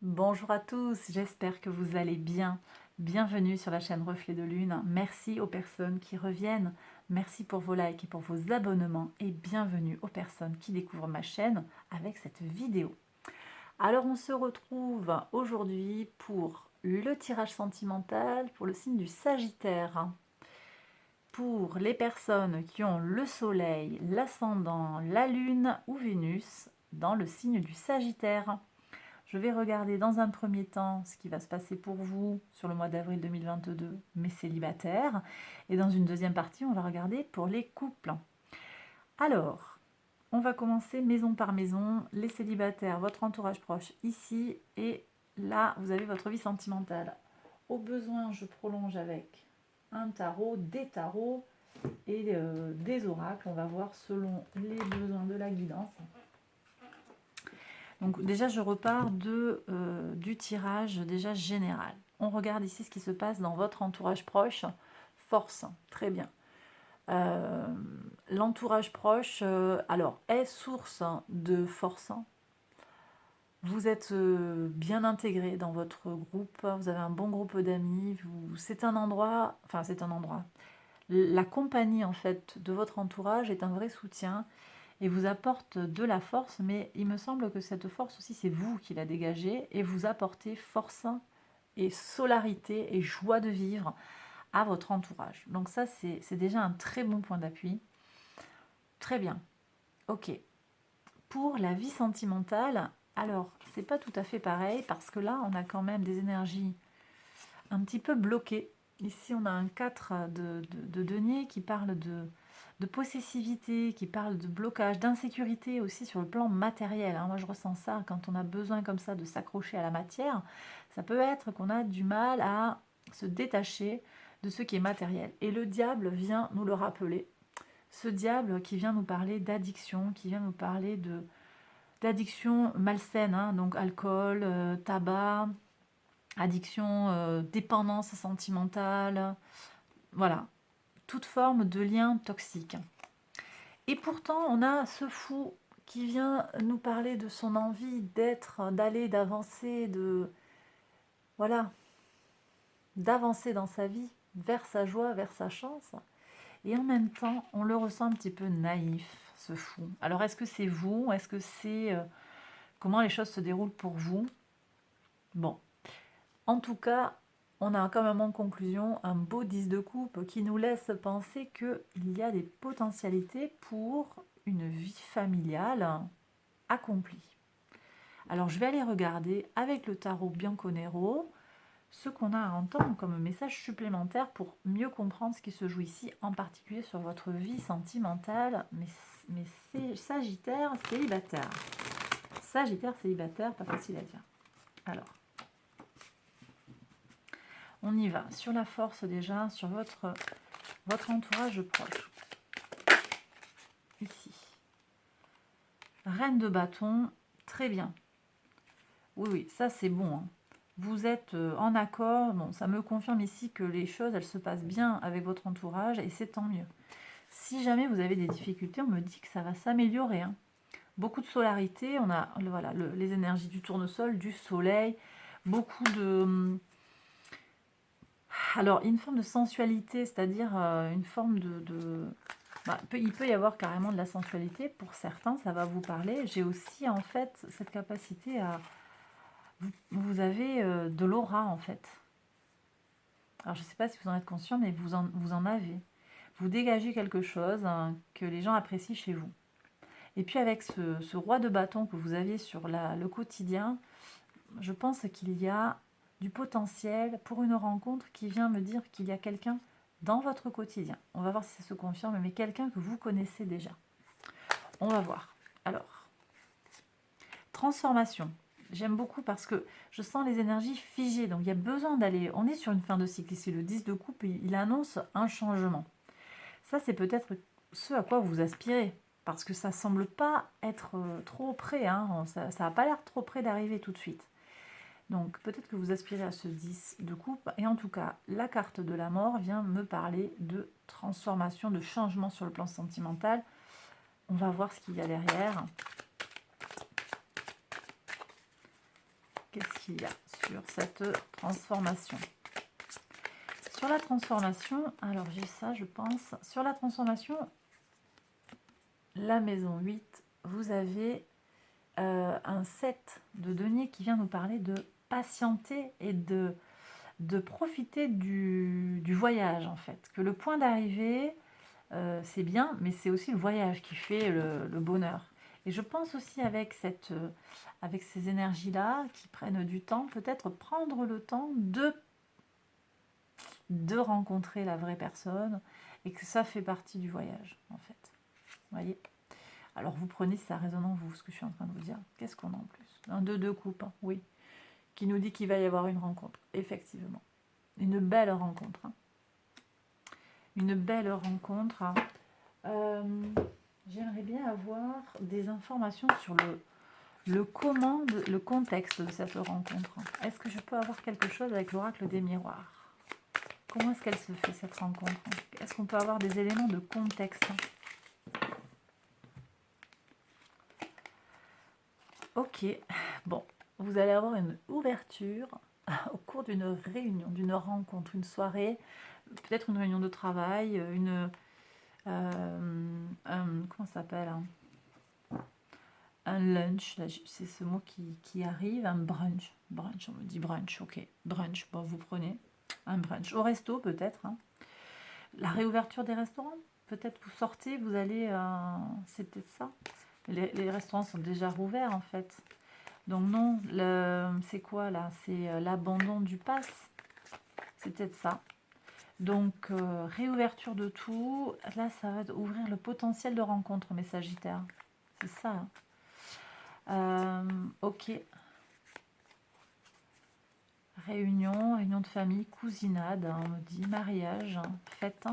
Bonjour à tous, j'espère que vous allez bien. Bienvenue sur la chaîne Reflet de Lune. Merci aux personnes qui reviennent. Merci pour vos likes et pour vos abonnements. Et bienvenue aux personnes qui découvrent ma chaîne avec cette vidéo. Alors on se retrouve aujourd'hui pour le tirage sentimental pour le signe du Sagittaire. Pour les personnes qui ont le Soleil, l'Ascendant, la Lune ou Vénus dans le signe du Sagittaire. Je vais regarder dans un premier temps ce qui va se passer pour vous sur le mois d'avril 2022, mais célibataires. Et dans une deuxième partie, on va regarder pour les couples. Alors, on va commencer maison par maison. Les célibataires, votre entourage proche ici. Et là, vous avez votre vie sentimentale. Au besoin, je prolonge avec un tarot, des tarots et des oracles. On va voir selon les besoins de la guidance. Donc déjà, je repars du tirage déjà général. On regarde ici ce qui se passe dans votre entourage proche. Force, très bien. L'entourage proche, alors, est source de force. Vous êtes bien intégré dans votre groupe. Vous avez un bon groupe d'amis. C'est un endroit, enfin c'est un endroit. La compagnie en fait de votre entourage est un vrai soutien et vous apporte de la force, mais il me semble que cette force aussi, c'est vous qui la dégagez, et vous apportez force et solarité et joie de vivre à votre entourage. Donc ça, c'est déjà un très bon point d'appui. Très bien. Ok. Pour la vie sentimentale, alors, c'est pas tout à fait pareil, parce que là, on a quand même des énergies un petit peu bloquées. Ici, on a un 4 de denier qui parle de possessivité, qui parle de blocage, d'insécurité aussi sur le plan matériel. Moi, je ressens ça quand on a besoin comme ça de s'accrocher à la matière. Ça peut être qu'on a du mal à se détacher de ce qui est matériel. Et le diable vient nous le rappeler. Ce diable qui vient nous parler d'addiction, qui vient nous parler d'addiction malsaine, donc alcool, tabac, addiction, dépendance sentimentale, voilà, toute forme de lien toxique. Et pourtant, on a ce fou qui vient nous parler de son envie d'être, d'aller, d'avancer, voilà, d'avancer dans sa vie, vers sa joie, vers sa chance. Et en même temps, on le ressent un petit peu naïf, ce fou. Alors, est-ce que c'est vous? Est-ce que c'est... comment les choses se déroulent pour vous? Bon, en tout cas, on a quand même en conclusion un beau 10 de coupe qui nous laisse penser qu'il y a des potentialités pour une vie familiale accomplie. Alors je vais aller regarder avec le tarot Bianconero ce qu'on a à entendre comme message supplémentaire pour mieux comprendre ce qui se joue ici, en particulier sur votre vie sentimentale, mais c'est Sagittaire célibataire. Sagittaire célibataire, pas facile à dire. Alors, on y va. Sur la force déjà, sur votre entourage proche. Ici. Reine de bâton, très bien. Oui, ça c'est bon. Vous êtes en accord. Bon, ça me confirme ici que les choses, elles se passent bien avec votre entourage et c'est tant mieux. Si jamais vous avez des difficultés, on me dit que ça va s'améliorer. Beaucoup de solarité, on a voilà, les énergies du tournesol, du soleil, beaucoup de... Alors, une forme de sensualité, c'est-à-dire une forme il peut y avoir carrément de la sensualité. Pour certains, ça va vous parler. J'ai aussi, en fait, cette capacité à... Vous avez de l'aura, en fait. Alors, je ne sais pas si vous en êtes conscient, mais vous en avez. Vous dégagez quelque chose que les gens apprécient chez vous. Et puis, avec ce roi de bâton que vous aviez sur le quotidien, je pense qu'il y a du potentiel pour une rencontre qui vient me dire qu'il y a quelqu'un dans votre quotidien. On va voir si ça se confirme, mais quelqu'un que vous connaissez déjà. On va voir. Alors, transformation. J'aime beaucoup parce que je sens les énergies figées. Donc, il y a besoin d'aller... On est sur une fin de cycle ici. Le 10 de coupe, il annonce un changement. Ça, c'est peut-être ce à quoi vous aspirez. Parce que ça ne semble pas être trop près. Ça n'a pas l'air trop près d'arriver tout de suite. Donc peut-être que vous aspirez à ce 10 de coupe. Et en tout cas, la carte de la mort vient me parler de transformation, de changement sur le plan sentimental. On va voir ce qu'il y a derrière. Qu'est-ce qu'il y a sur cette transformation? Sur la transformation, alors j'ai ça, je pense. Sur la transformation, la maison 8, vous avez un 7 de denier qui vient nous parler de patienter et de profiter du voyage, en fait. Que le point d'arrivée, c'est bien, mais c'est aussi le voyage qui fait le bonheur. Et je pense aussi avec ces énergies-là qui prennent du temps, peut-être prendre le temps de rencontrer la vraie personne et que ça fait partie du voyage, en fait. Vous voyez? Alors vous prenez si ça résonne en vous, ce que je suis en train de vous dire. Qu'est-ce qu'on a en plus? Un 2 coupes, hein, oui. Qui nous dit qu'il va y avoir une rencontre, effectivement. Une belle rencontre. Hein. Une belle rencontre. Hein. J'aimerais bien avoir des informations sur le contexte de cette rencontre. Est-ce que je peux avoir quelque chose avec l'oracle des miroirs? Comment est-ce qu'elle se fait cette rencontre? Est-ce qu'on peut avoir des éléments de contexte? Ok, bon, vous allez avoir une ouverture au cours d'une réunion, d'une rencontre, une soirée, peut-être une réunion de travail, comment ça s'appelle, hein, un lunch, c'est ce mot qui arrive, un brunch, on me dit brunch, ok, brunch, bon, vous prenez un brunch, au resto peut-être, hein. La réouverture des restaurants, peut-être vous sortez, vous allez, c'est peut-être ça, les restaurants sont déjà rouverts en fait, donc non, c'est quoi là, c'est l'abandon du pass, c'est peut-être ça. Donc, réouverture de tout. Là, ça va ouvrir le potentiel de rencontre, mes Sagittaires. C'est ça. Ok. Réunion de famille, cousinade, on me dit mariage, fête.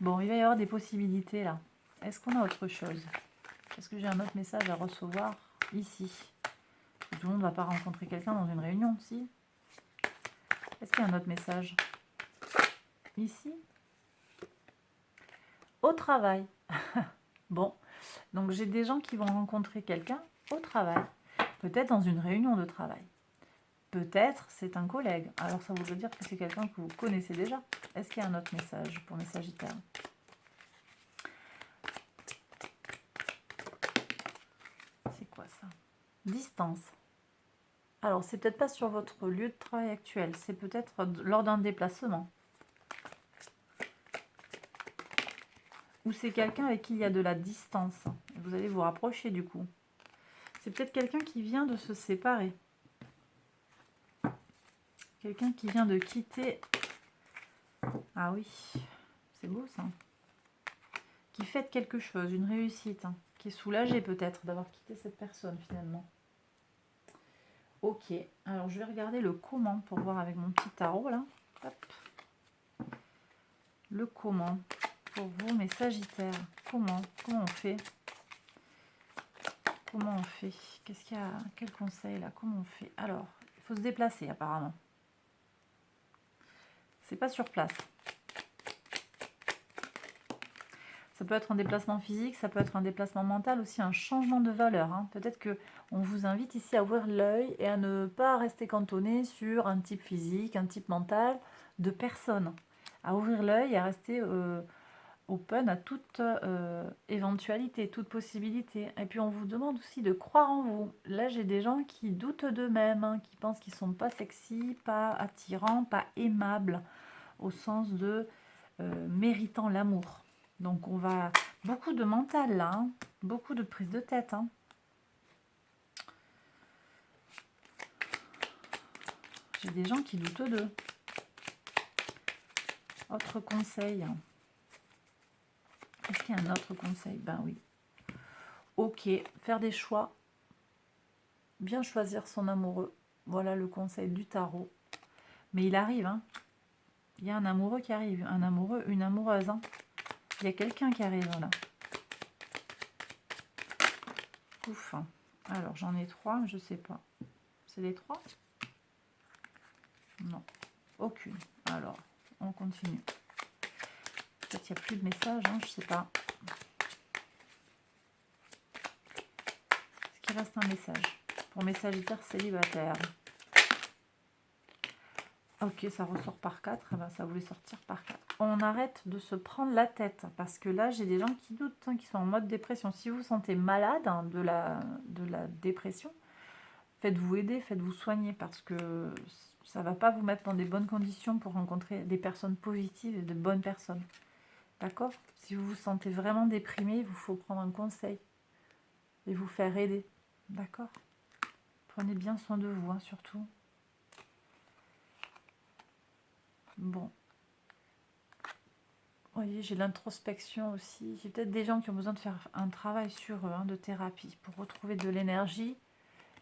Bon, il va y avoir des possibilités là. Est-ce qu'on a autre chose? Est-ce que j'ai un autre message à recevoir ici? Tout le monde ne va pas rencontrer quelqu'un dans une réunion, si? Est-ce qu'il y a un autre message? Ici? Au travail. Bon, donc j'ai des gens qui vont rencontrer quelqu'un au travail. Peut-être dans une réunion de travail. Peut-être c'est un collègue. Alors ça voudrait dire que c'est quelqu'un que vous connaissez déjà. Est-ce qu'il y a un autre message pour mes Sagittaires? C'est quoi ça? Distance. Alors c'est peut-être pas sur votre lieu de travail actuel. C'est peut-être lors d'un déplacement. Ou c'est quelqu'un avec qui il y a de la distance. Vous allez vous rapprocher du coup. C'est peut-être quelqu'un qui vient de se séparer. Quelqu'un qui vient de quitter... Ah oui, c'est beau ça. Qui fête quelque chose, une réussite. Hein, qui est soulagé peut-être d'avoir quitté cette personne finalement. Ok, alors je vais regarder le comment pour voir avec mon petit tarot là. Hop. Le comment pour vous mes Sagittaires. Comment on fait? Comment on fait? Qu'est-ce qu'il y a? Quel conseil là? Comment on fait? Alors, il faut se déplacer apparemment. C'est pas sur place. Ça peut être un déplacement physique, ça peut être un déplacement mental, aussi un changement de valeur. Hein. Peut-être qu'on vous invite ici à ouvrir l'œil et à ne pas rester cantonné sur un type physique, un type mental de personne. À ouvrir l'œil et à rester open à toute éventualité, toute possibilité. Et puis on vous demande aussi de croire en vous. Là j'ai des gens qui doutent d'eux-mêmes, hein, qui pensent qu'ils ne sont pas sexy, pas attirants, pas aimables, au sens de méritant l'amour. Donc on va... Beaucoup de mental là, hein, beaucoup de prise de tête. Hein. J'ai des gens qui doutent d'eux. Autre conseil. Est-ce qu'il y a un autre conseil? Ben oui. Ok, faire des choix. Bien choisir son amoureux. Voilà le conseil du tarot. Mais il arrive, hein. Il y a un amoureux qui arrive. Un amoureux, une amoureuse. Hein. Il y a quelqu'un qui arrive là. Ouf. Alors j'en ai 3, je sais pas. C'est les 3? Non. Aucune. Alors, on continue. Peut-être qu'il n'y a plus de messages, hein, je sais pas. Est-ce qu'il reste un message pour pour mes sagittaires célibataires. Ok, ça ressort par 4. Eh ben, ça voulait sortir par 4. On arrête de se prendre la tête. Parce que là, j'ai des gens qui doutent, hein, qui sont en mode dépression. Si vous vous sentez malade, hein, de la dépression, faites-vous aider, faites-vous soigner. Parce que ça ne va pas vous mettre dans des bonnes conditions pour rencontrer des personnes positives et de bonnes personnes. D'accord? Si vous vous sentez vraiment déprimé, il vous faut prendre un conseil. Et vous faire aider. D'accord? Prenez bien soin de vous, hein, surtout. Bon. Vous voyez, j'ai l'introspection aussi. J'ai peut-être des gens qui ont besoin de faire un travail sur eux, hein, de thérapie, pour retrouver de l'énergie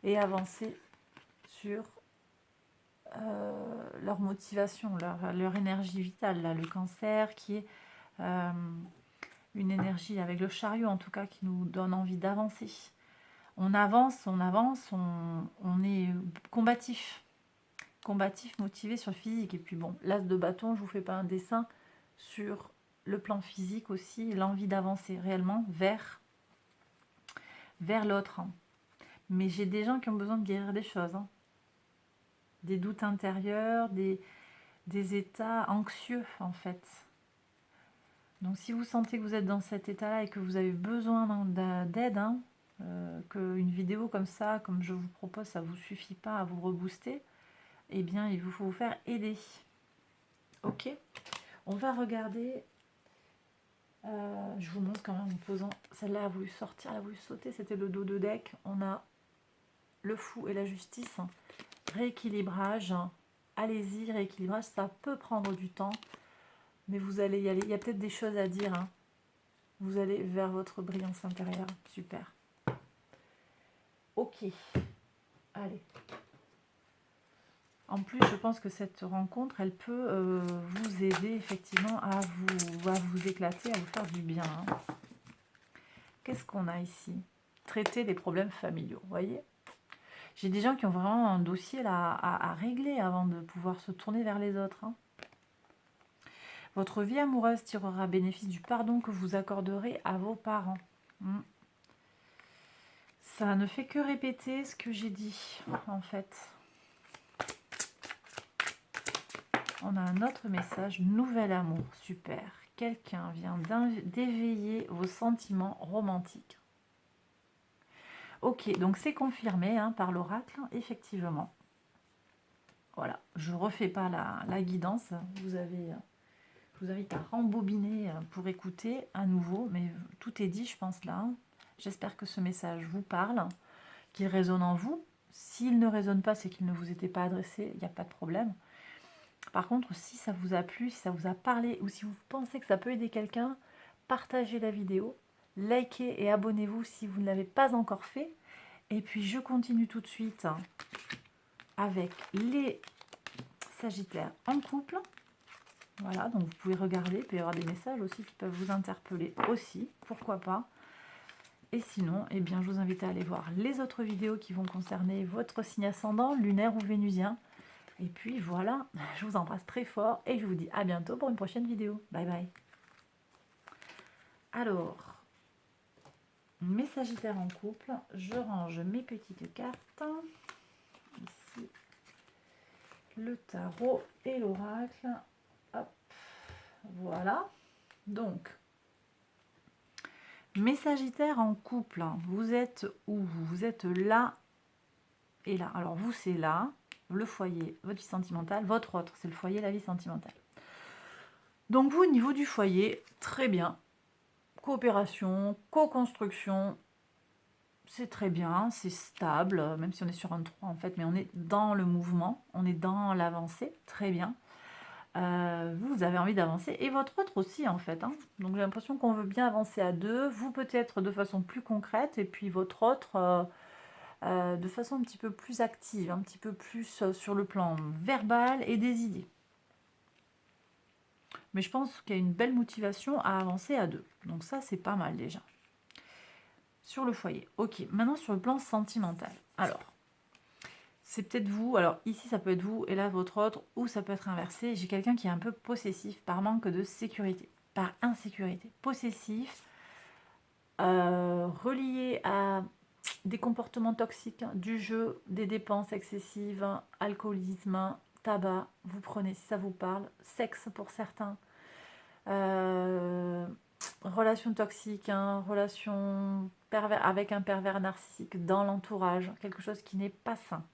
et avancer sur leur motivation, leur énergie vitale. Là, le cancer qui est une énergie avec le chariot, en tout cas, qui nous donne envie d'avancer. On avance, on est combatif. Combatif, motivé sur le physique. Et puis bon, l'as de bâton, je vous fais pas un dessin sur le plan physique aussi, l'envie d'avancer réellement vers l'autre. Hein. Mais j'ai des gens qui ont besoin de guérir des choses. Hein. Des doutes intérieurs, des états anxieux en fait. Donc si vous sentez que vous êtes dans cet état-là et que vous avez besoin d'aide, hein, qu'une vidéo comme ça, comme je vous propose, ça ne vous suffit pas à vous rebooster, eh bien il vous faut vous faire aider. Ok, on va regarder. Je vous montre quand même en posant. Celle-là a voulu sortir, elle a voulu sauter. C'était le dos de deck. On a le fou et la justice. Rééquilibrage. Allez-y, rééquilibrage. Ça peut prendre du temps, mais vous allez y aller. Il y a peut-être des choses à dire. Hein. Vous allez vers votre brillance intérieure. Super. Ok. Allez. En plus, je pense que cette rencontre, elle peut vous aider effectivement à vous éclater, à vous faire du bien. Hein. Qu'est-ce qu'on a ici? Traiter des problèmes familiaux, vous voyez? J'ai des gens qui ont vraiment un dossier là à régler avant de pouvoir se tourner vers les autres. Hein. Votre vie amoureuse tirera bénéfice du pardon que vous accorderez à vos parents. Ça ne fait que répéter ce que j'ai dit, en fait. On a un autre message, nouvel amour, super. Quelqu'un vient d'éveiller vos sentiments romantiques. Ok, donc c'est confirmé hein, par l'oracle, effectivement. Voilà, je ne refais pas la guidance. Je vous invite à rembobiner pour écouter à nouveau, mais tout est dit, je pense, là. J'espère que ce message vous parle, qu'il résonne en vous. S'il ne résonne pas, c'est qu'il ne vous était pas adressé, il n'y a pas de problème. Par contre, si ça vous a plu, si ça vous a parlé, ou si vous pensez que ça peut aider quelqu'un, partagez la vidéo, likez et abonnez-vous si vous ne l'avez pas encore fait. Et puis, je continue tout de suite avec les Sagittaires en couple. Voilà, donc vous pouvez regarder, il peut y avoir des messages aussi qui peuvent vous interpeller aussi, pourquoi pas. Et sinon, eh bien, je vous invite à aller voir les autres vidéos qui vont concerner votre signe ascendant, lunaire ou vénusien. Et puis voilà, je vous embrasse très fort et je vous dis à bientôt pour une prochaine vidéo. Bye bye. Alors, mes Sagittaires en couple, je range mes petites cartes. Ici, le tarot et l'oracle. Hop, voilà. Donc, mes Sagittaires en couple, vous êtes où? Vous êtes là et là. Alors vous, c'est là, le foyer, votre vie sentimentale. Votre autre, c'est le foyer, la vie sentimentale. Donc vous, au niveau du foyer, très bien. Coopération, co-construction, c'est très bien, c'est stable, même si on est sur un 3 en fait, mais on est dans le mouvement, on est dans l'avancée, très bien. Vous avez envie d'avancer, et votre autre aussi en fait. Hein. Donc j'ai l'impression qu'on veut bien avancer à deux, vous peut-être de façon plus concrète, et puis votre autre de façon un petit peu plus active, un petit peu plus sur le plan verbal et des idées. Mais je pense qu'il y a une belle motivation à avancer à deux. Donc ça, c'est pas mal déjà. Sur le foyer. Ok, maintenant sur le plan sentimental. Alors, c'est peut-être vous. Alors ici, ça peut être vous et là, votre autre. Ou ça peut être inversé. J'ai quelqu'un qui est un peu possessif par manque de sécurité. Par insécurité. Possessif. Relié à des comportements toxiques, du jeu, des dépenses excessives, alcoolisme, tabac, vous prenez si ça vous parle, sexe pour certains, relations toxiques, relation avec un pervers narcissique dans l'entourage, quelque chose qui n'est pas sain.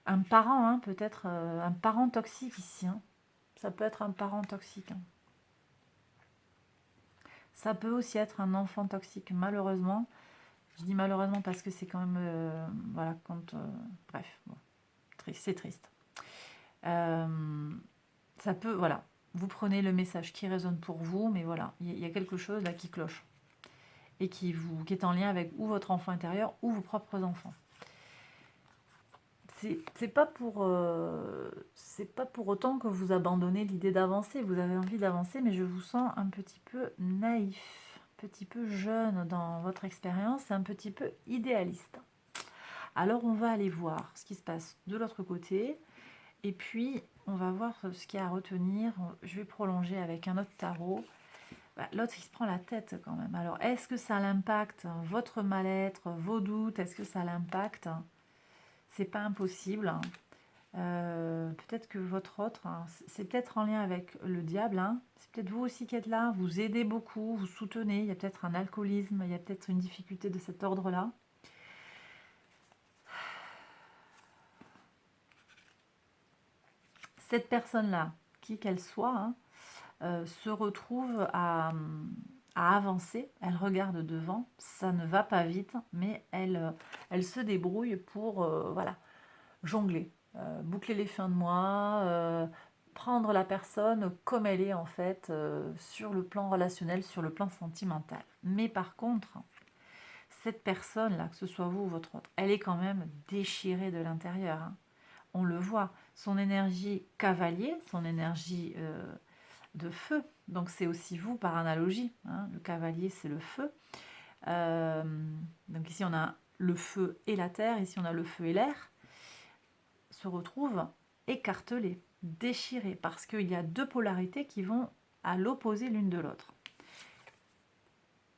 Un parent, peut-être un parent toxique ici, ça peut être un parent toxique. Ça peut aussi être un enfant toxique, malheureusement. Je dis malheureusement parce que c'est quand même... voilà, quand... bref, bon, c'est triste. Ça peut, voilà, vous prenez le message qui résonne pour vous, mais voilà, il y a quelque chose là qui cloche. Et qui est en lien avec ou votre enfant intérieur ou vos propres enfants. C'est pas pour autant que vous abandonnez l'idée d'avancer. Vous avez envie d'avancer, mais je vous sens un petit peu naïf, un petit peu jeune dans votre expérience, un petit peu idéaliste. Alors on va aller voir ce qui se passe de l'autre côté, et puis on va voir ce qu'il y a à retenir. Je vais prolonger avec un autre tarot. L'autre, il se prend la tête quand même. Alors, est-ce que ça l'impacte, votre mal-être, vos doutes, est-ce que ça l'impacte? C'est pas impossible. Peut-être que votre autre, c'est peut-être en lien avec le diable. C'est peut-être vous aussi qui êtes là, vous aidez beaucoup, vous soutenez. Il y a peut-être un alcoolisme, il y a peut-être une difficulté de cet ordre-là. Cette personne-là, qui qu'elle soit, se retrouve à avancer, elle regarde devant, ça ne va pas vite, mais elle se débrouille pour voilà, jongler, boucler les fins de mois, prendre la personne comme elle est en fait, sur le plan relationnel, sur le plan sentimental. Mais par contre, cette personne-là, que ce soit vous ou votre autre, elle est quand même déchirée de l'intérieur. On le voit, son énergie cavalier, son énergie de feu, donc c'est aussi vous par analogie, le cavalier c'est le feu. Donc ici on a le feu et la terre, ici on a le feu et l'air, se retrouvent écartelés, déchirés, parce qu'il y a deux polarités qui vont à l'opposé l'une de l'autre.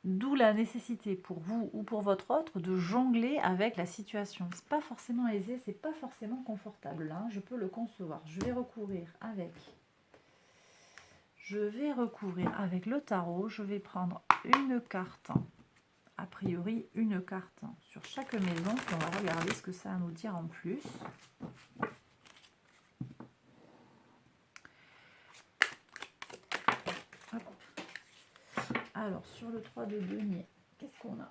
D'où la nécessité pour vous ou pour votre autre de jongler avec la situation. C'est pas forcément aisé, c'est pas forcément confortable, là, je peux le concevoir. Je vais recourir avec le tarot, je vais prendre une carte, a priori une carte sur chaque maison, puis on va regarder ce que ça a à nous dire en plus. Hop. Alors, sur le 3 de denier, qu'est-ce qu'on a?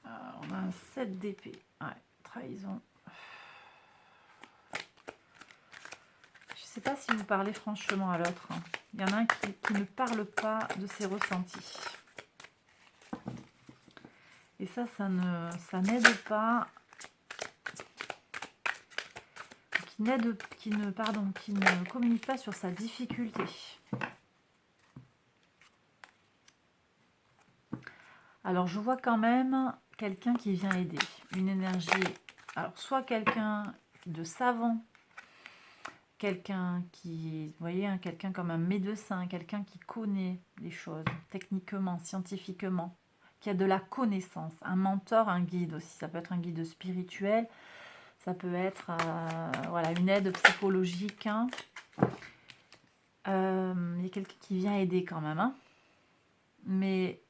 On a un 7 d'épée, ouais, trahison. Je ne sais pas si vous parlez franchement à l'autre. Il y en a un qui ne parle pas de ses ressentis. Et ça n'aide pas. Qui ne communique pas sur sa difficulté. Alors, je vois quand même quelqu'un qui vient aider. Une énergie. Alors, soit quelqu'un de savant, quelqu'un qui, vous voyez, quelqu'un comme un médecin, quelqu'un qui connaît les choses techniquement, scientifiquement, qui a de la connaissance, un mentor, un guide aussi. Ça peut être un guide spirituel, ça peut être voilà, une aide psychologique. Il y a quelqu'un qui vient aider quand même. Mais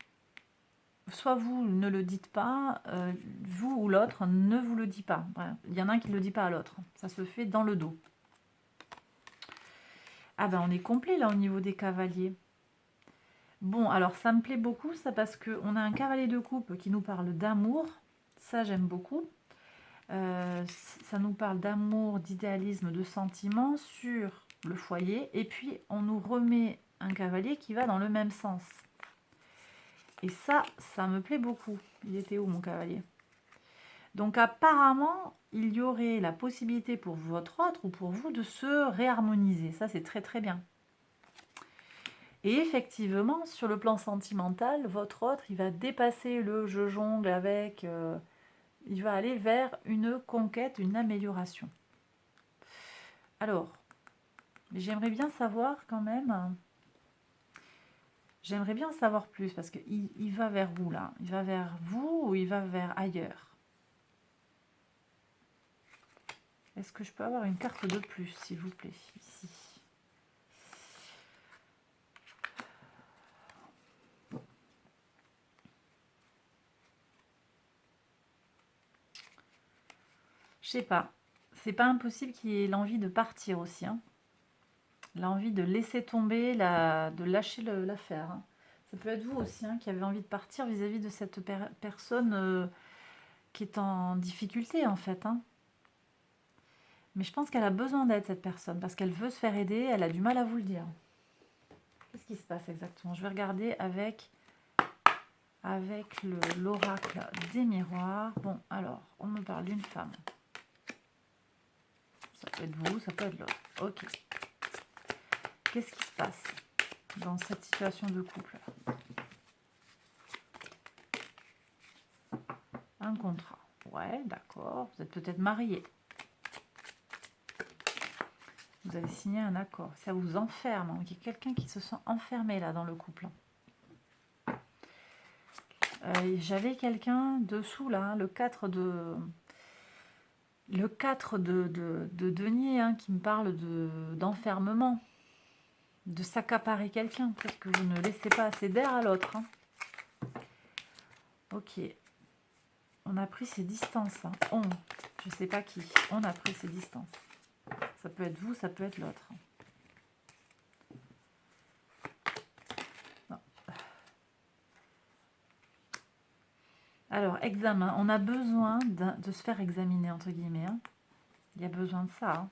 soit vous ne le dites pas, vous ou l'autre ne vous le dit pas. Voilà. Il y en a un qui ne le dit pas à l'autre. Ça se fait dans le dos. Ah ben on est complet là au niveau des cavaliers. Bon, alors ça me plaît beaucoup ça parce qu'on a un cavalier de coupe qui nous parle d'amour. Ça j'aime beaucoup. Ça nous parle d'amour, d'idéalisme, de sentiments sur le foyer. Et puis on nous remet un cavalier qui va dans le même sens. Et ça me plaît beaucoup. Il était où mon cavalier? Donc apparemment, il y aurait la possibilité pour votre autre ou pour vous de se réharmoniser. Ça, c'est très très bien. Et effectivement, sur le plan sentimental, votre autre, il va dépasser le je jongle avec... il va aller vers une conquête, une amélioration. Alors, j'aimerais bien savoir quand même... J'aimerais bien en savoir plus parce qu'il va vers où là? Il va vers vous ou il va vers ailleurs? Est-ce que je peux avoir une carte de plus, s'il vous plaît, ici? Je sais pas. C'est pas impossible qu'il ait l'envie de partir aussi, hein. L'envie de laisser tomber, de lâcher l'affaire, hein. Ça peut être vous aussi, hein, qui avez envie de partir vis-à-vis de cette personne qui est en difficulté, en fait, hein. Mais je pense qu'elle a besoin d'aide, cette personne, parce qu'elle veut se faire aider, elle a du mal à vous le dire. Qu'est-ce qui se passe exactement? Je vais regarder avec l'oracle des miroirs. Bon, alors, on me parle d'une femme. Ça peut être vous, ça peut être l'autre. Ok. Qu'est-ce qui se passe dans cette situation de couple? Un contrat. Ouais, d'accord. Vous êtes peut-être marié. Vous avez signé un accord. Ça vous enferme. Il y a quelqu'un qui se sent enfermé là dans le couple. J'avais quelqu'un dessous là, le 4 de denier, hein, qui me parle d'enfermement, de s'accaparer quelqu'un. Peut-être que vous ne laissez pas assez d'air à l'autre, hein. Ok. On a pris ses distances, hein. Je sais pas qui. On a pris ses distances. Ça peut être vous, ça peut être l'autre. Alors, examen. On a besoin de se faire examiner, entre guillemets, hein. Il y a besoin de ça, hein.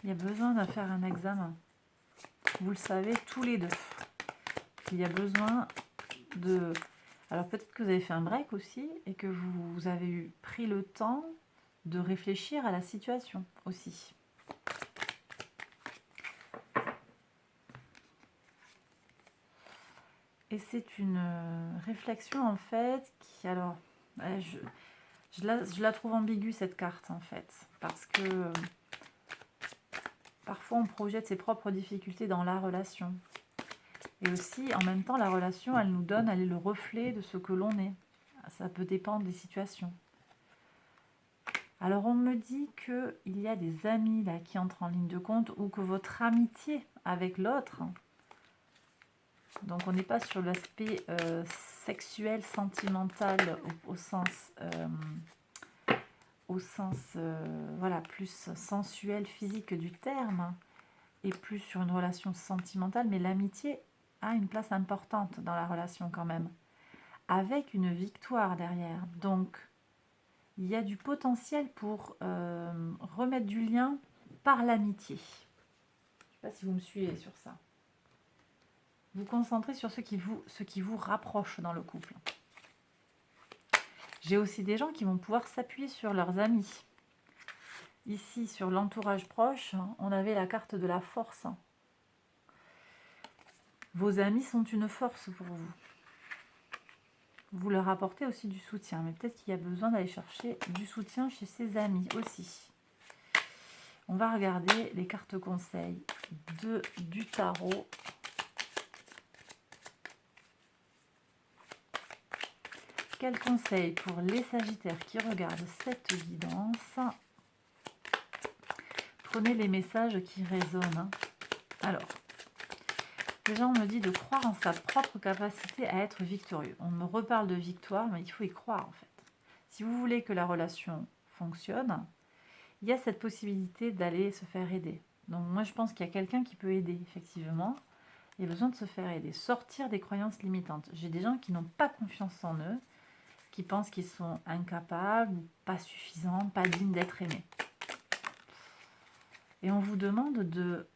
Il y a besoin de faire un examen. Vous le savez tous les deux. Il y a besoin de... Alors peut-être que vous avez fait un break aussi et que vous avez pris le temps de réfléchir à la situation aussi. Et c'est une réflexion en fait qui... Alors, je la trouve ambiguë cette carte en fait. Parce que parfois on projette ses propres difficultés dans la relation. Et aussi, en même temps, la relation, elle est le reflet de ce que l'on est. Ça peut dépendre des situations. Alors, on me dit qu'il y a des amis là qui entrent en ligne de compte ou que votre amitié avec l'autre, donc on n'est pas sur l'aspect sexuel, sentimental au sens voilà, plus sensuel, physique du terme, et plus sur une relation sentimentale, mais l'amitié a une place importante dans la relation quand même, avec une victoire derrière. Donc, il y a du potentiel pour remettre du lien par l'amitié. Je ne sais pas si vous me suivez sur ça. Vous concentrez sur ce qui vous rapproche dans le couple. J'ai aussi des gens qui vont pouvoir s'appuyer sur leurs amis. Ici, sur l'entourage proche, on avait la carte de la force. Vos amis sont une force pour vous. Vous leur apportez aussi du soutien, mais peut-être qu'il y a besoin d'aller chercher du soutien chez ses amis aussi. On va regarder les cartes conseils du tarot. Quel conseil pour les Sagittaires qui regardent cette guidance? Prenez les messages qui résonnent. Alors, déjà on me dit de croire en sa propre capacité à être victorieux. On me reparle de victoire, mais il faut y croire en fait. Si vous voulez que la relation fonctionne, il y a cette possibilité d'aller se faire aider. Donc moi je pense qu'il y a quelqu'un qui peut aider, effectivement. Il y a besoin de se faire aider, sortir des croyances limitantes. J'ai des gens qui n'ont pas confiance en eux, qui pensent qu'ils sont incapables, pas suffisants, pas dignes d'être aimés. Et on vous demande de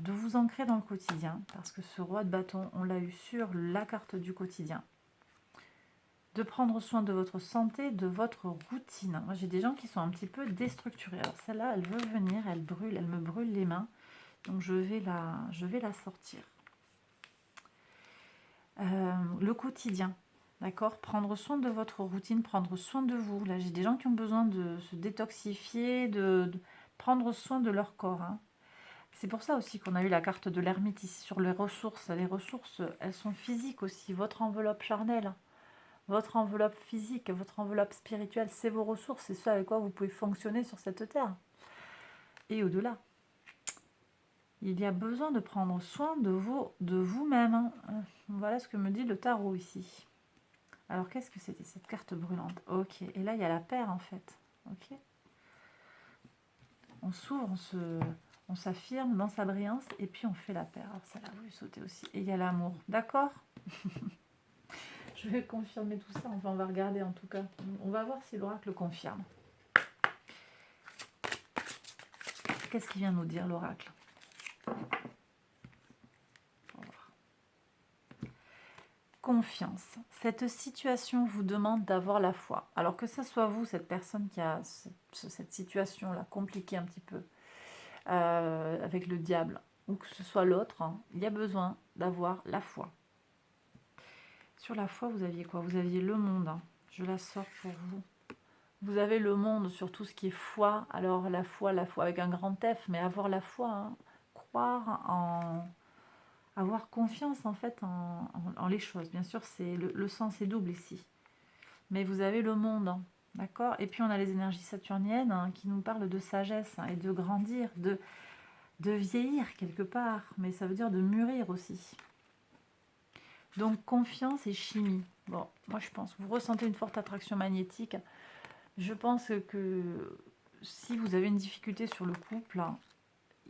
vous ancrer dans le quotidien, parce que ce roi de bâton, on l'a eu sur la carte du quotidien. De prendre soin de votre santé, de votre routine. Moi, j'ai des gens qui sont un petit peu déstructurés. Alors celle-là, elle veut venir, elle me brûle les mains. Donc je vais la sortir. Le quotidien, d'accord? Prendre soin de votre routine, prendre soin de vous. Là, j'ai des gens qui ont besoin de se détoxifier, prendre soin de leur corps, hein. C'est pour ça aussi qu'on a eu la carte de l'ermite ici sur les ressources. Les ressources, elles sont physiques aussi. Votre enveloppe charnelle, votre enveloppe physique, votre enveloppe spirituelle, c'est vos ressources. C'est ce avec quoi vous pouvez fonctionner sur cette terre. Et au-delà. Il y a besoin de prendre soin de vous-même, hein. Voilà ce que me dit le tarot ici. Alors, qu'est-ce que c'était cette carte brûlante? Ok, et là, il y a la paire, en fait. Ok. On s'ouvre, on s'affirme dans sa brillance, et puis on fait la paire. Alors, ça l'a voulu sauter aussi. Et il y a l'amour. D'accord. Je vais confirmer tout ça. Enfin, on va regarder, en tout cas. On va voir si l'oracle confirme. Qu'est-ce qu'il vient nous dire, l'oracle? Confiance. Cette situation vous demande d'avoir la foi. Alors que ce soit vous, cette personne qui a cette situation-là compliquée un petit peu, avec le diable, ou que ce soit l'autre, hein, il y a besoin d'avoir la foi. Sur la foi, vous aviez quoi? Vous aviez le monde. Hein. Je la sors pour vous. Vous avez le monde sur tout ce qui est foi. Alors la foi avec un grand F, mais avoir la foi, hein, croire en... Avoir confiance en fait en les choses. Bien sûr, c'est le sens est double ici. Mais vous avez le monde, hein, d'accord? Et puis on a les énergies saturniennes, hein, qui nous parlent de sagesse, hein, et de grandir, de vieillir quelque part. Mais ça veut dire de mûrir aussi. Donc confiance et chimie. Bon, moi je pense, vous ressentez une forte attraction magnétique. Je pense que si vous avez une difficulté sur le couple, hein,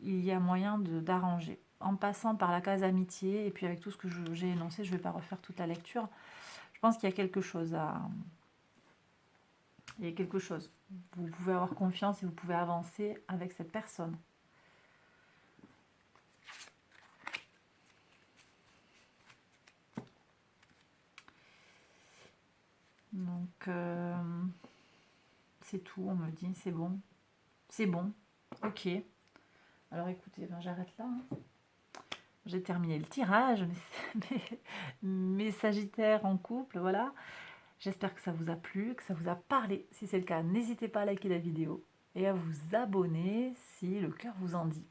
il y a moyen d'arranger. En passant par la case amitié, et puis avec tout ce que j'ai énoncé, je ne vais pas refaire toute la lecture. Je pense qu'il y a quelque chose à... Il y a quelque chose. Vous pouvez avoir confiance et vous pouvez avancer avec cette personne. Donc, c'est tout, on me dit, c'est bon. C'est bon, ok. Alors écoutez, ben, j'arrête là. Hein. J'ai terminé le tirage, mes Sagittaires en couple, voilà. J'espère que ça vous a plu, que ça vous a parlé. Si c'est le cas, n'hésitez pas à liker la vidéo et à vous abonner si le cœur vous en dit.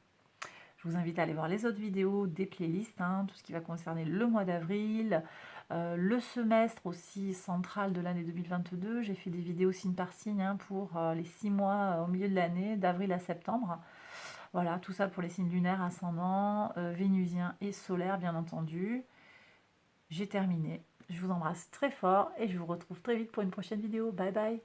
Je vous invite à aller voir les autres vidéos, des playlists, hein, tout ce qui va concerner le mois d'avril, le semestre aussi central de l'année 2022. J'ai fait des vidéos signe par signe, hein, pour les 6 mois au milieu de l'année, d'avril à septembre. Voilà, tout ça pour les signes lunaires, ascendants, vénusiens et solaires, bien entendu. J'ai terminé. Je vous embrasse très fort et je vous retrouve très vite pour une prochaine vidéo. Bye bye!